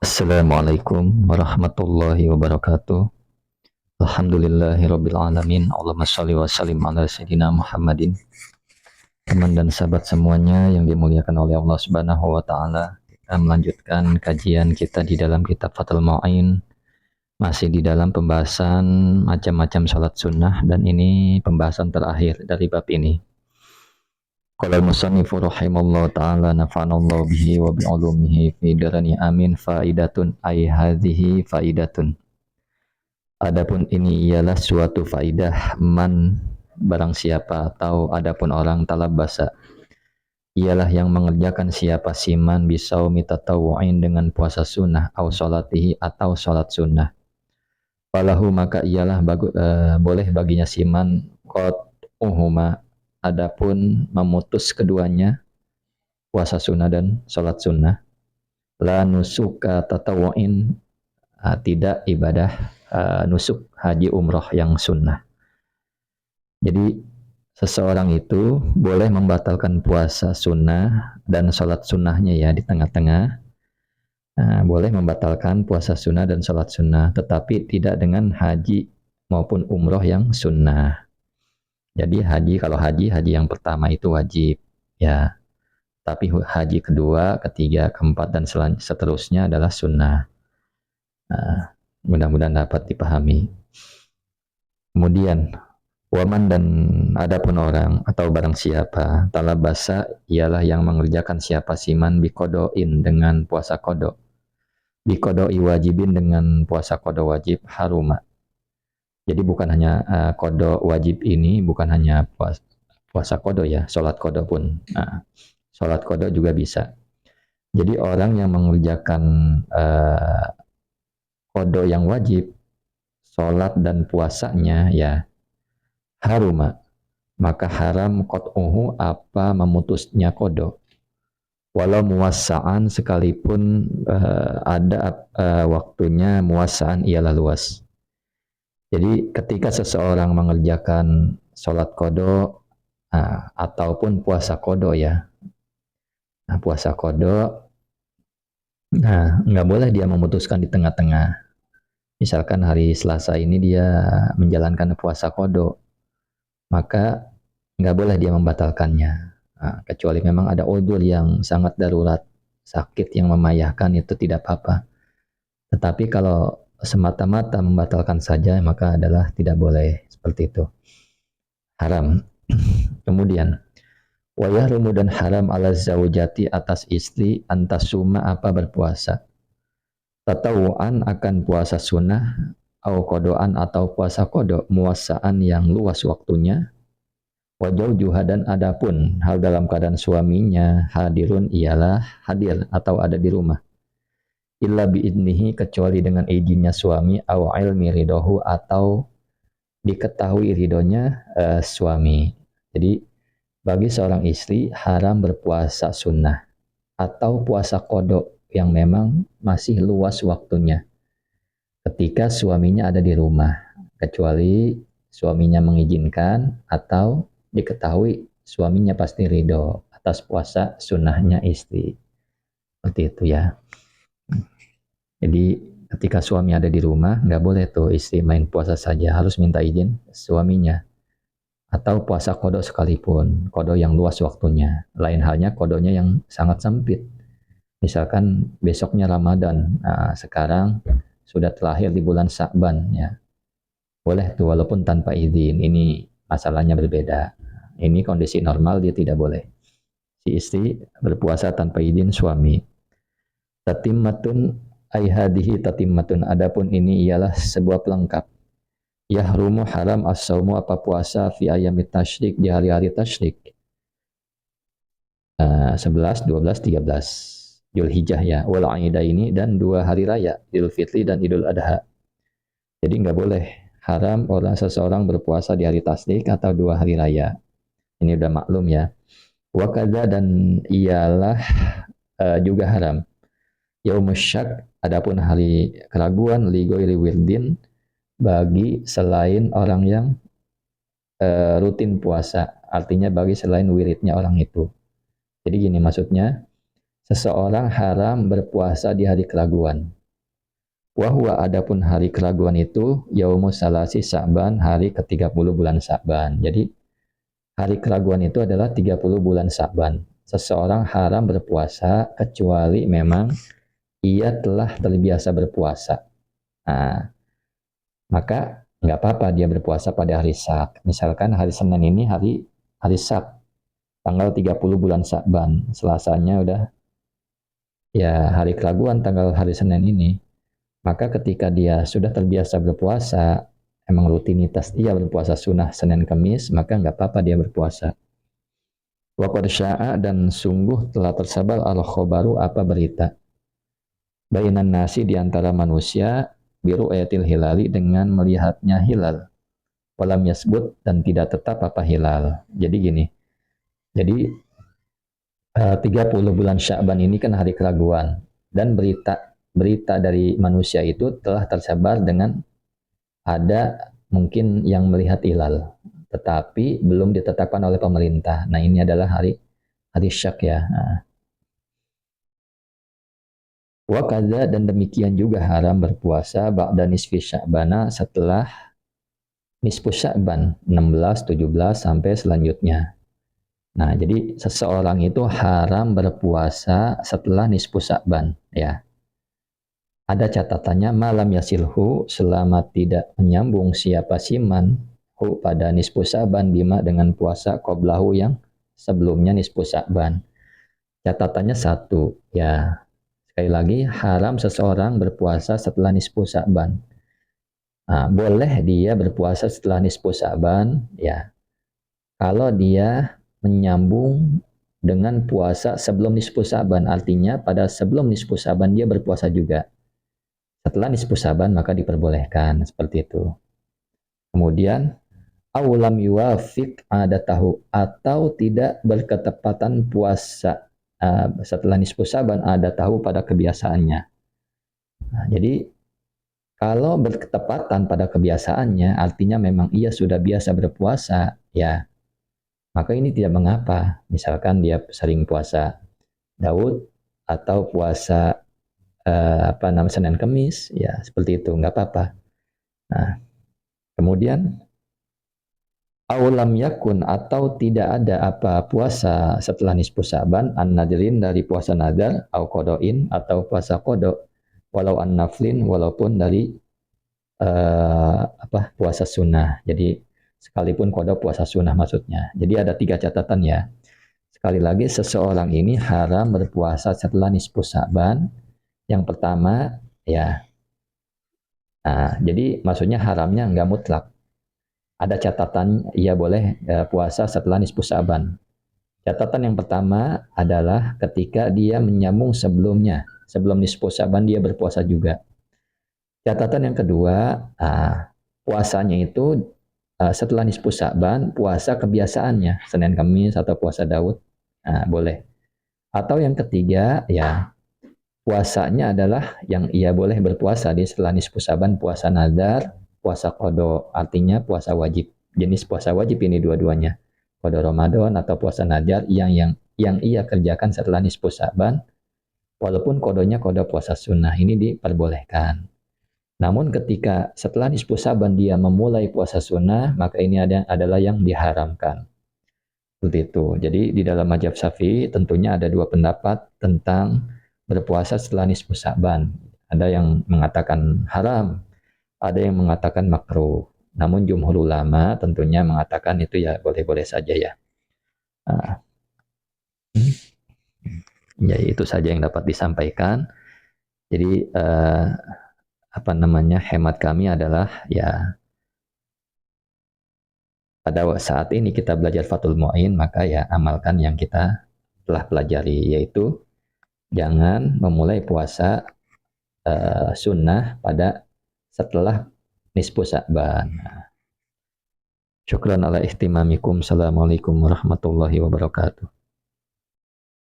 Assalamualaikum warahmatullahi wabarakatuh. Alhamdulillahirabbil alamin. Allahumma shalli wa sallim ala sayyidina Muhammadin. Teman dan sahabat semuanya yang dimuliakan oleh Allah Subhanahu wa taala. Kita melanjutkan kajian kita di dalam kitab Fathul Mu'in, masih di dalam pembahasan macam-macam salat sunnah, dan ini pembahasan terakhir dari bab ini. Qala al-musannifu rahimallahu ta'ala nafa'anallahu bihi wa bi'ulumihi fi darani amin. Faidatun ay hadhihi faidatun. Adapun ini ialah suatu faidah, man barang siapa, atau adapun orang, talab basa ialah yang mengerjakan siapa, siman bisaumi tatawu'in dengan puasa sunnah, au salatihi atau salat sunnah, falahu maka ialah boleh baginya siman qad uhuma, adapun memutus keduanya, puasa sunnah dan salat sunnah, la nusuka tatawu'in, tidak ibadah nusuk haji umroh yang sunnah. Jadi seseorang itu boleh membatalkan puasa sunnah dan sholat sunnahnya ya di tengah-tengah. Boleh membatalkan puasa sunnah dan sholat sunnah, tetapi tidak dengan haji maupun umroh yang sunnah. Jadi kalau haji yang pertama itu wajib ya, tapi haji kedua, ketiga, keempat dan seterusnya adalah sunnah. Mudah-mudahan dapat dipahami. Kemudian waman, dan adapun orang atau barang siapa, talabasa ialah yang mengerjakan siapa, siman bikodoin dengan puasa kodo, bikodoi wajibin dengan puasa kodo wajib, haruma. Jadi bukan hanya kodo wajib ini, bukan hanya puasa kodo ya, sholat kodo pun. Sholat kodo juga bisa. Jadi orang yang mengerjakan kodo yang wajib, sholat dan puasanya ya haruma, maka haram qat'uhu, apa memutusnya kodo, walau muwassa'an, sekalipun ada waktunya, muwassa'an ialah luas. Jadi ketika seseorang mengerjakan sholat kodo ataupun puasa kodo ya, puasa kodo, nggak boleh dia memutuskan di tengah-tengah. Misalkan hari Selasa ini dia menjalankan puasa kodo, maka nggak boleh dia membatalkannya. Kecuali memang ada udzur yang sangat darurat, sakit yang memayahkan, itu tidak apa-apa. Tetapi kalau semata-mata membatalkan saja, maka adalah tidak boleh, seperti itu. Haram. Kemudian, wa yahrumu, dan haram ala zaujati atas istri, antasuma apa berpuasa. Tatawuan akan puasa sunnah, au kodoan atau puasa kodo, muasaan yang luas waktunya, wajau juhadan, adapun hal dalam keadaan suaminya hadirun ialah hadir atau ada di rumah, illa biidnihi, kecuali dengan izinnya suami, au ilmi ridohu, atau diketahui ridhonya suami. Jadi bagi seorang istri haram berpuasa sunnah atau puasa kodok yang memang masih luas waktunya ketika suaminya ada di rumah, kecuali suaminya mengizinkan atau diketahui suaminya pasti ridho atas puasa sunnahnya istri. Seperti itu ya. Jadi ketika suami ada di rumah, nggak boleh tuh istri main puasa saja, harus minta izin suaminya. Atau puasa kodok sekalipun, kodok yang luas waktunya. Lain halnya kodonya yang sangat sempit. Misalkan besoknya Ramadan, sekarang sudah terakhir di bulan Sya'ban ya. Boleh tuh walaupun tanpa izin. Ini masalahnya berbeda. Ini kondisi normal, dia tidak boleh. Si istri berpuasa tanpa izin suami. Tatimmatun ay hadihi tatimmatun, adapun ini ialah sebuah pelengkap. Yahrumu haram as-saumu apa puasa fi ayamit tasyrik, di hari-hari tasyrik. 11, 12, 13 Dzulhijjah ya, wal aidaini, dan 2 hari raya, Idul Fitri dan Idul Adha. Jadi nggak boleh, haram seseorang berpuasa di hari tasyrik atau 2 hari raya. Ini udah maklum ya. Wa kadza, dan ialah juga haram yaumus syak, adapun hari keraguan, li ghairi wirdin, bagi selain orang yang rutin puasa, artinya bagi selain wiridnya orang itu. Jadi gini maksudnya, seseorang haram berpuasa di hari keraguan. Wahwa adapun hari keraguan itu yaumus salasi Sya'ban, hari ke-30 bulan Sya'ban. Jadi hari keraguan itu adalah 30 bulan Sya'ban. Seseorang haram berpuasa kecuali memang ia telah terbiasa berpuasa. Nah, maka nggak apa-apa dia berpuasa pada hari Syak. Misalkan hari Senin ini hari Syak, tanggal 30 bulan Sya'ban. Selasanya udah ya hari keraguan tanggal hari Senin ini. Maka ketika dia sudah terbiasa berpuasa, emang rutinitas dia berpuasa sunnah Senin Kamis, maka nggak apa-apa dia berpuasa. Wa qad sya'a, dan sungguh telah tersebar al-khobaru apa berita. Bainan nasi di antara manusia biru ayatil hilali dengan melihatnya hilal. Walam yasbut, dan tidak tetap apa hilal. Jadi gini. Jadi 30 bulan Sya'ban ini kan hari keraguan, dan berita dari manusia itu telah tersebar dengan ada mungkin yang melihat hilal, tetapi belum ditetapkan oleh pemerintah. Nah, ini adalah hari syak ya. Nah, wa kadza, dan demikian juga haram berpuasa ba'da nisfi Sya'bana, setelah nisfu Sya'ban 16, 17 sampai selanjutnya. Nah, jadi seseorang itu haram berpuasa setelah nisfu Sya'ban ya. Ada catatannya malam yasilhu, selama tidak menyambung siapa siman hu pada nisfu Sya'ban bima dengan puasa qoblahu yang sebelumnya nisfu Sya'ban. Catatannya satu ya. Sekali lagi, haram seseorang berpuasa setelah nisfu Sya'ban. Nah, boleh dia berpuasa setelah nisfu Sya'ban ya, kalau dia menyambung dengan puasa sebelum nisfu Sya'ban, artinya pada sebelum nisfu Sya'ban dia berpuasa juga. Setelah nisfu Sya'ban maka diperbolehkan seperti itu. Kemudian awalam yuwafiq adatahu, atau tidak berketepatan puasa setelah nisfu Sya'ban adatahu pada kebiasaannya. Nah, jadi kalau berketepatan pada kebiasaannya, artinya memang ia sudah biasa berpuasa, ya, maka ini tidak mengapa. Misalkan dia sering puasa Daud atau puasa Senin Kemis, ya seperti itu, nggak apa-apa. Nah, kemudian aulam yakun, atau tidak ada apa puasa setelah nisfu Sya'ban an nadrin, dari puasa nadar, au kodoin, atau puasa kodok, walau an naflin, walaupun dari puasa sunnah. Jadi sekalipun kodok puasa sunnah maksudnya. Jadi ada 3 catatan ya. Sekali lagi, seseorang ini haram berpuasa setelah nisfu Sya'ban. Yang pertama ya, nah, jadi maksudnya haramnya nggak mutlak. Ada catatan ia boleh puasa setelah nisfu Sya'ban. Catatan yang pertama adalah ketika dia menyambung sebelumnya. Sebelum nisfu Sya'ban dia berpuasa juga. Catatan yang kedua, puasanya itu setelah nisfu Sya'ban, puasa kebiasaannya, Senin Kamis atau puasa Daud, boleh. Atau yang ketiga, ya puasanya adalah yang ia boleh berpuasa di setelah nisfu Sya'ban, puasa nadar, puasa qada, artinya puasa wajib. Jenis puasa wajib ini dua-duanya. Qada Ramadan atau puasa nadar yang ia kerjakan setelah nisfu Sya'ban, walaupun qadanya qada puasa sunnah, ini diperbolehkan. Namun ketika setelah nisfu Sya'ban dia memulai puasa sunnah, maka ini adalah yang diharamkan. Seperti itu. Jadi di dalam mazhab Syafi'i tentunya ada 2 pendapat tentang berpuasa setelah nisfu Sya'ban. Ada yang mengatakan haram, ada yang mengatakan makruh. Namun jumhur ulama tentunya mengatakan itu ya boleh-boleh saja ya. Ya itu saja yang dapat disampaikan. Jadi hemat kami adalah ya, pada saat ini kita belajar Fathul Mu'in, maka ya amalkan yang kita telah pelajari, yaitu jangan memulai puasa sunnah pada setelah nisfu Sya'ban. Syukran ala ihtimamikum. Assalamualaikum warahmatullahi wabarakatuh.